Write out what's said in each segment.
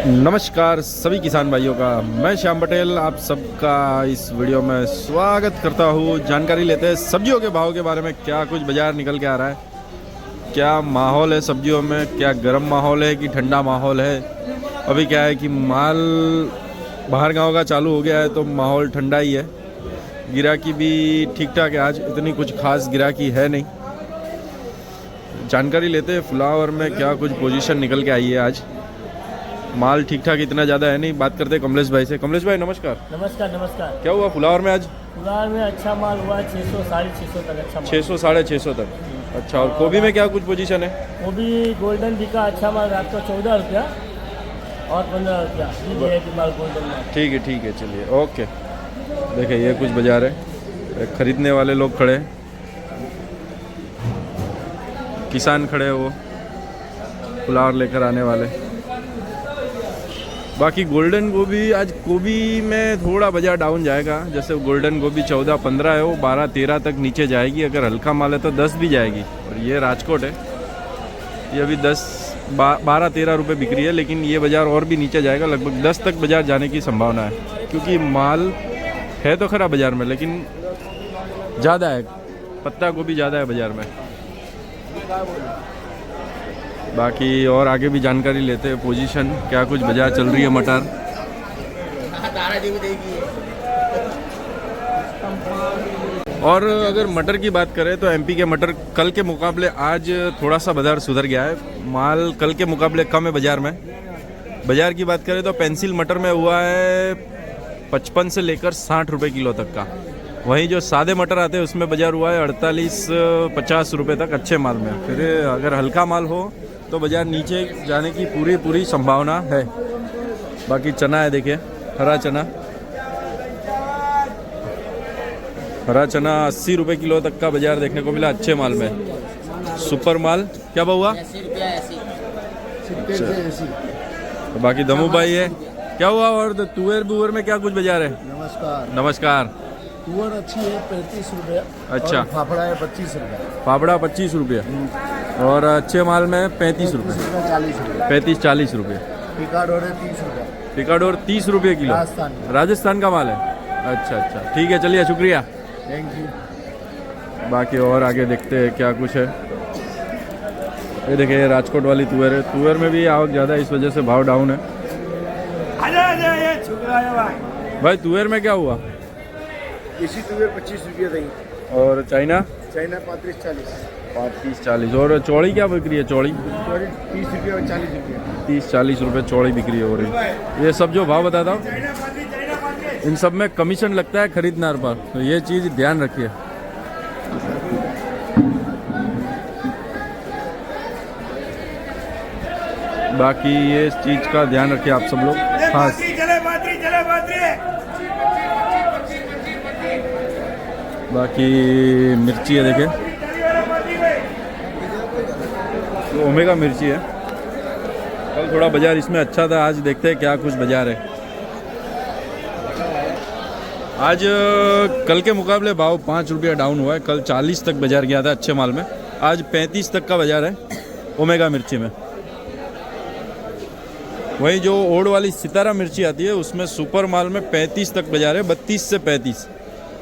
नमस्कार सभी किसान भाइयों का, मैं श्याम पटेल आप सबका इस वीडियो में स्वागत करता हूँ। जानकारी लेते हैं सब्जियों के भाव के बारे में, क्या कुछ बाज़ार निकल के आ रहा है, क्या माहौल है सब्जियों में, क्या गर्म माहौल है कि ठंडा माहौल है। अभी क्या है कि माल बाहर गांव का चालू हो गया है तो माहौल ठंडा ही है। गिराकी भी ठीक ठाक है, आज इतनी कुछ खास गिराकी है नहीं। जानकारी लेते हैं फ्लावर में क्या कुछ पोजीशन निकल के आई है। आज माल ठीक ठाक इतना ज़्यादा है नहीं। बात करते हैं कमलेश भाई से। कमलेश भाई नमस्कार। नमस्कार नमस्कार। क्या हुआ फ्लावर में आज? फ्लावर में अच्छा माल हुआ है 600 650 तक। अच्छा 600 650 तक। अच्छा, और गोभी में क्या कुछ पोजीशन है? गोभी गोल्डन बिका अच्छा माल रात को 14 रुपया और 15 रुपया माल गोल्डन में। ठीक है चलिए ओके। देखिए ये कुछ बाजार है, खरीदने वाले लोग खड़े हैं, किसान खड़े हैं, वो फ्लावर लेकर आने वाले। बाकी गोल्डन गोभी, आज गोभी में थोड़ा बाजार डाउन जाएगा। जैसे गोल्डन गोभी 14-15 है, वो 12-13 तक नीचे जाएगी। अगर हल्का माल है तो 10 भी जाएगी। और ये राजकोट है, ये अभी 12-13 रुपये बिक रही है, लेकिन ये बाज़ार और भी नीचे जाएगा। लगभग 10 तक बाज़ार जाने की संभावना है, क्योंकि माल है तो खरा बाज़ार में, लेकिन ज़्यादा है, पत्ता गोभी ज़्यादा है बाज़ार में। बाकी और आगे भी जानकारी लेते हैं पोजीशन, क्या कुछ बाजार चल रही है। मटर और अगर मटर की बात करें तो एमपी के मटर कल के मुकाबले आज थोड़ा सा बाजार सुधर गया है। माल कल के मुकाबले कम है बाजार में। बाजार की बात करें तो पेंसिल मटर में हुआ है 55 से लेकर 60 रुपये किलो तक का। वहीं जो सादे मटर आते हैं उसमें बाजार हुआ है 48-50 रुपये तक अच्छे माल में। फिर अगर हल्का माल हो तो बाज़ार नीचे जाने की पूरी संभावना है। बाकी चना है, देखिए हरा चना 80 रुपये किलो तक का बाज़ार देखने को मिला अच्छे माल में। सुपर माल क्या भाव हुआ? 80। बाकी दमू भाई है, क्या हुआ? और तुअर बुअर में क्या कुछ बाज़ार है? नमस्कार। तुअर अच्छी है 35 रुपया। अच्छा, फाफड़ा है 25 रुपया। फाफड़ा 25 रुपये और अच्छे माल में 35 रुपये, 35-40 रुपये। पिकाडोर है 30 रुपया। पिकाडोर 30 रुपये किलो, राजस्थान का माल है। अच्छा ठीक है, चलिए शुक्रिया, थैंक यू। बाकी और आगे देखते हैं क्या कुछ है। ये देखिए राजकोट वाली तुअर है, तुअर में भी आवक ज़्यादा है, इस वजह से भाव डाउन है। भाई तुअर में क्या हुआ? इसी तुअर 25 रुपया देंगे। और चाइना 35-40 और चौड़ी क्या बिक्री है? चौड़ी 30 रुपया और 40 रुपया। 30-40 रुपये चौड़ी बिक्री हो रही। ये सब जो भाव बताता हूँ, इन सब में कमीशन लगता है खरीददार पर, तो ये चीज़ ध्यान रखिए। बाकी ये चीज़ का ध्यान रखिए आप सब लोग खास। बाकी मिर्ची है, देखिए तो ओमेगा मिर्ची है। कल थोड़ा बाजार इसमें अच्छा था, आज देखते हैं क्या कुछ बाजार है। आज कल के मुकाबले भाव 5 रुपया डाउन हुआ है। कल 40 तक बाजार गया था अच्छे माल में, आज 35 तक का बाजार है ओमेगा मिर्ची में। वहीं जो ओड वाली सितारा मिर्ची आती है उसमें सुपर माल में 35 तक बाजार है, 32 से 35।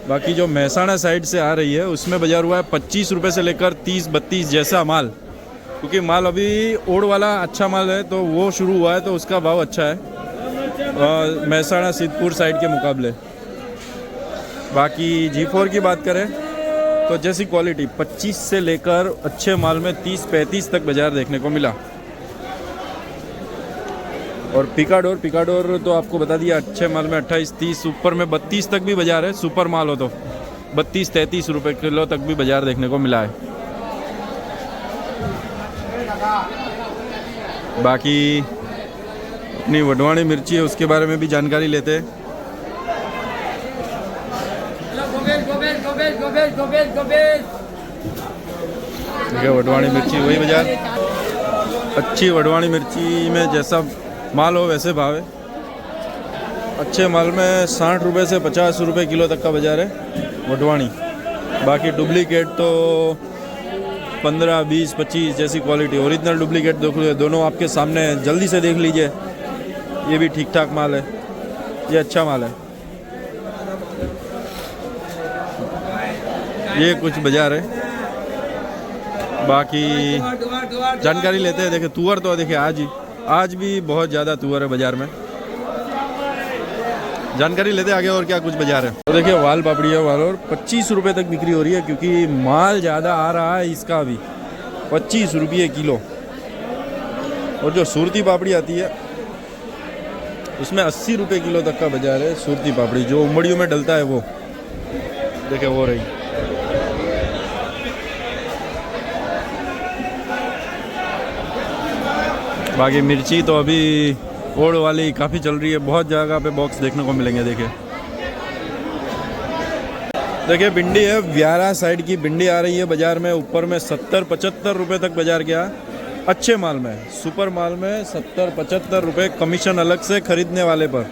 बाकी जो महसाणा साइड से आ रही है उसमें बाजार हुआ है 25 रुपये से लेकर 30-32 जैसा माल, क्योंकि माल अभी ओड वाला अच्छा माल है तो वो शुरू हुआ है, तो उसका भाव अच्छा है महसाणा सिद्धपुर साइड के मुकाबले। बाकी G4 की बात करें तो जैसी क्वालिटी 25 से लेकर अच्छे माल में 30-35 तक बाजार देखने को मिला। और पिकाडोर तो आपको बता दिया अच्छे माल में 28-30, ऊपर में 32 तक भी बाजार है। सुपर माल हो तो 32-33 रुपये किलो तक भी बाजार देखने को मिला है। बाकी अपनी वडवाणी मिर्ची है, उसके बारे में भी जानकारी लेते हैं। वडवाणी मिर्ची वही बाजार, अच्छी वडवाणी मिर्ची में जैसा माल हो वैसे भाव है। अच्छे माल में 60 रुपये से 50 रुपये किलो तक का बाजार है वडवाणी। बाकी डुप्लीकेट तो 15, 20, 25 जैसी क्वालिटी। ओरिजिनल डुप्लीकेट दोनों आपके सामने, जल्दी से देख लीजिए। ये भी ठीक ठाक माल है, ये अच्छा माल है। ये कुछ बाजार है, बाकी जानकारी लेते हैं। देखिए तुअर तो देखिए आज भी बहुत ज़्यादा तुअर है बाजार में। जानकारी लेते आगे और क्या कुछ बाजार है। तो देखिए वाल पापड़ी है, वाल और 25 रुपये तक बिक्री हो रही है क्योंकि माल ज़्यादा आ रहा है। इसका भी 25 रुपये किलो। और जो सूरती पापड़ी आती है उसमें 80 रुपये किलो तक का बाजार है। सूरती पापड़ी जो उमड़ियों में डलता है वो देखिए वो रही। बाकी मिर्ची तो अभी ओड़ वाली काफ़ी चल रही है, बहुत जगह पे बॉक्स देखने को मिलेंगे। देखिए भिंडी है, व्यारा साइड की भिंडी आ रही है बाज़ार में। ऊपर में 70-75 रुपये तक बाज़ार गया अच्छे माल में। सुपर माल में 70-75 रुपये, कमीशन अलग से खरीदने वाले पर।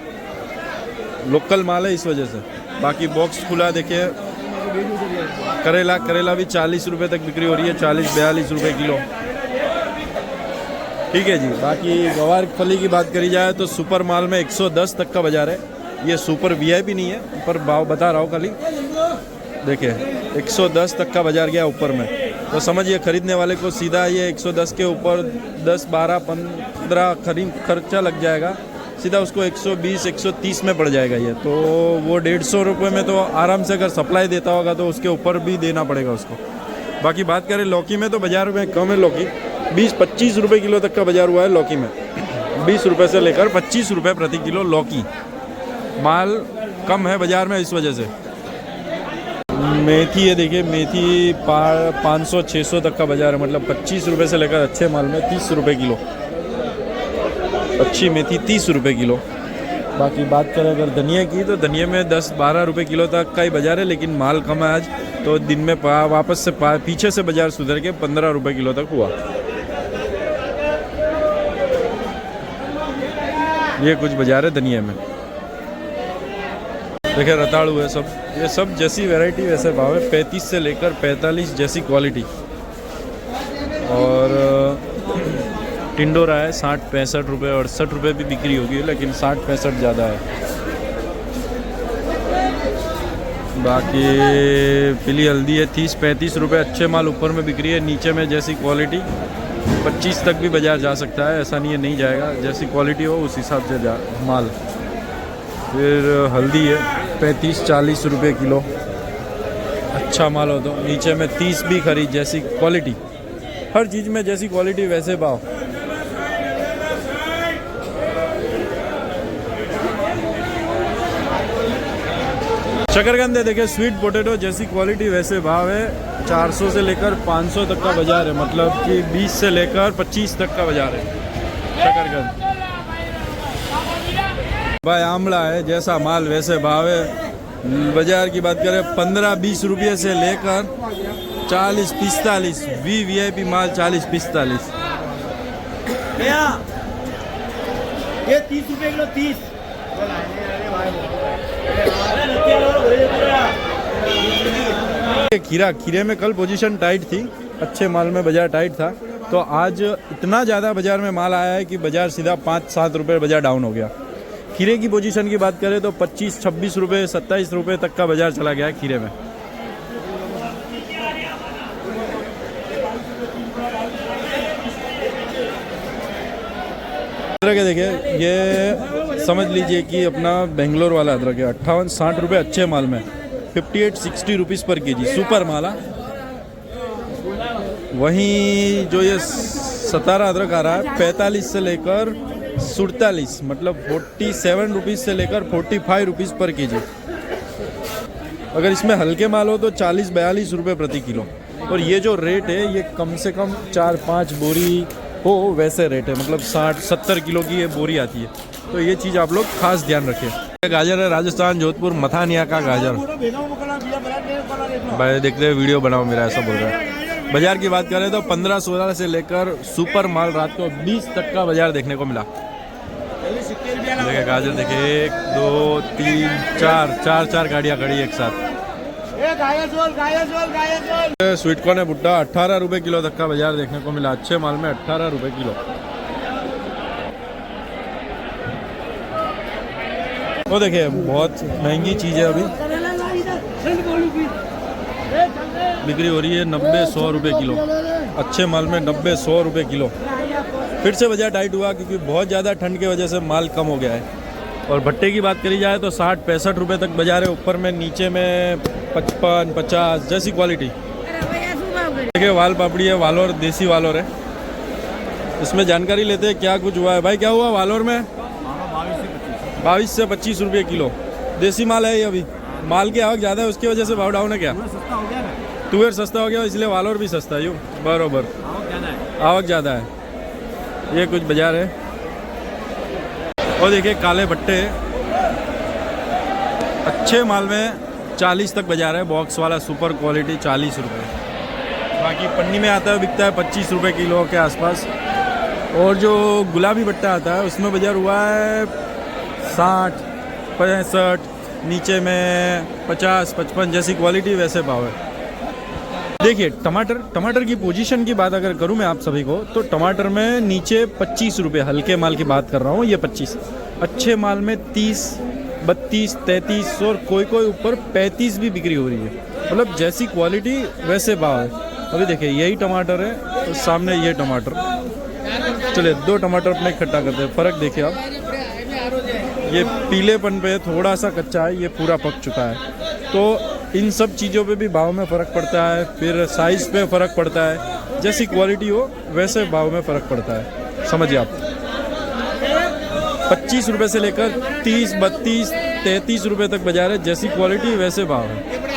लोकल माल है इस वजह से। बाकी बॉक्स खुला देखिए। करेला भी 40 रुपये तक बिक्री हो रही है, 40-42 रुपये किलो। ठीक है जी। बाकी गवार फली की बात करी जाए तो सुपर माल में 110 तक का बाजार है। ये सुपर वीआईपी नहीं है, पर भाव बता रहा हूँ खाली। देखिए 110 तक का बाजार गया ऊपर में, तो समझिए खरीदने वाले को सीधा ये 110 के ऊपर 10, 12, 15 खर्चा लग जाएगा। सीधा उसको 120, 130 में पड़ जाएगा ये। तो वो 150 रुपये में तो आराम से अगर सप्लाई देता होगा तो उसके ऊपर भी देना पड़ेगा उसको। बाकी बात करें लौकी में तो बाजार में कम है। लौकी 20-25 रुपये किलो तक का बाजार हुआ है लौकी में। 20 रुपये से लेकर 25 रुपये प्रति किलो लौकी। माल कम है बाजार में इस वजह से। मेथी है देखिए, मेथी 500-600 तक का बाजार है। मतलब 25 रुपये से लेकर अच्छे माल में 30 रुपये किलो। अच्छी मेथी 30 रुपये किलो। बाकी बात करें अगर धनिया की तो धनिया में 10-12 रुपये किलो तक का ही बाजार है, लेकिन माल कम है आज। तो दिन में वापस से पीछे से बाजार सुधर के 15 रुपये किलो तक हुआ। ये कुछ बाजार है धनिया में। देखिए रताड़ू है सब, ये सब जैसी वैरायटी वैसे भाव है। 35 से लेकर 45 जैसी क्वालिटी। और टिंडोरा है 60-65 रुपये, 68 रुपये भी बिक्री होगी, लेकिन 60-65 ज़्यादा है। बाकी पीली हल्दी है 30-35 रुपये। अच्छे माल ऊपर में बिक्री है, नीचे में जैसी क्वालिटी 25 तक भी बाजार जा सकता है। ऐसा नहीं है नहीं जाएगा, जैसी क्वालिटी हो उस हिसाब से माल। फिर हल्दी है 35-40 रुपये किलो। अच्छा माल हो तो नीचे में 30 भी खरीद, जैसी क्वालिटी। हर चीज़ में जैसी क्वालिटी वैसे भाव। शकरकंद है देखिए, स्वीट पोटैटो जैसी क्वालिटी वैसे भाव है। 400 से लेकर 500 तक का बाजार है। मतलब कि 20 से लेकर 25 तक का बाजार है शकरकंद। भाई आमला है, जैसा माल वैसे भाव है। बाजार की बात करें 15-20 रुपये से लेकर 40-45। वीआईपी माल 40-45। ये 30 रुपये किलो 30। खीरे में कल पोजीशन टाइट थी, अच्छे माल में बाजार टाइट था। तो आज इतना ज़्यादा बाजार में माल आया है कि बाजार सीधा 5-7 रुपये बाजार डाउन हो गया। खीरे की पोजीशन की बात करें तो 25-26 रुपये, 27 रुपये तक का बाजार चला गया है खीरे में। अदरक है देखिए, ये समझ लीजिए कि अपना बेंगलोर वाला अदरक है। 58-60 रुपये अच्छे माल में। 58-60 रुपीज़ पर केजी सुपर माला। वहीं जो ये 17 अदरक आ रहा है 45 से लेकर 47, मतलब 47 रुपीज़ से लेकर 45 रुपीज़ पर केजी। अगर इसमें हल्के माल हो तो 40-42 रुपये प्रति किलो। और ये जो रेट है ये कम से कम 4-5 बोरी हो वैसे रेट है। मतलब 60-70 किलो की ये बोरी आती है। तो ये चीज़ आप लोग खास ध्यान रखें। गाजर है राजस्थान जोधपुर मथानिया का गाजर। भाई देखते हैं वीडियो बनाओ मेरा, ऐसा बोल रहा है। बाजार की बात करें तो 15-16 से लेकर सुपर माल रात को 20 तक का बाजार देखने को मिला। देखिए गाजर देखिए 1, 2, 3, 4 गाड़ियाँ खड़ी एक साथ। स्वीट कॉर्न है भुट्टा 18 रुपये किलो तक का बाजार देखने को मिला। अच्छे माल में 18 रुपये किलो। वो देखिए बहुत महंगी चीज़ है अभी बिक्री हो रही है 90-100 रुपये किलो। अच्छे माल में 90-100 रुपये किलो। फिर से बाजार टाइट हुआ क्योंकि बहुत ज़्यादा ठंड की वजह से माल कम हो गया है। और भट्टे की बात करी जाए तो 60-65 रुपये तक बाजार है, ऊपर में नीचे में 55-50 जैसी क्वालिटी। देखिए वाल पापड़ी है, वालोर देसी वालोर है। इसमें जानकारी लेते हैं क्या कुछ हुआ है। भाई क्या हुआ वालोर में? 22 से 25 रुपये किलो। देसी माल है ये अभी। माल की आवक ज़्यादा है उसकी वजह से भाव डाउन है क्या? तुअर सस्ता हो गया इसलिए वालोर भी सस्ता है। यूँ बराबर आवक ज़्यादा है। ये कुछ बाजार है। और देखिए काले भट्टे अच्छे माल में 40 तक बाजार है। बॉक्स वाला सुपर क्वालिटी 40 रुपये। बाकी पन्नी में आता है बिकता है 25 रुपये किलो के आसपास। और जो गुलाबी भट्टा आता है उसमें बाजार हुआ है 60-65, नीचे में 50-55 जैसी क्वालिटी वैसे भाव है। देखिए टमाटर की पोजीशन की बात अगर करूं मैं आप सभी को तो टमाटर में नीचे 25 रुपये हल्के माल की बात कर रहा हूं, ये 25। अच्छे माल में 30, 32, 33 और कोई ऊपर 35 भी बिक्री हो रही है। मतलब जैसी क्वालिटी वैसे भाव है। अभी देखिए यही टमाटर है तो सामने ये टमाटर। चलिए 2 टमाटर अपने इकट्ठा करते हैं। फ़र्क देखिए आप, ये पीलेपन पे थोड़ा सा कच्चा है, ये पूरा पक चुका है। तो इन सब चीज़ों पे भी भाव में फ़र्क पड़ता है। फिर साइज़ पे फ़र्क पड़ता है। जैसी क्वालिटी हो वैसे भाव में फ़र्क पड़ता है। समझिए आप 25 रुपये से लेकर 30, 32, 33 रुपये तक बाजार है। जैसी क्वालिटी वैसे भाव है।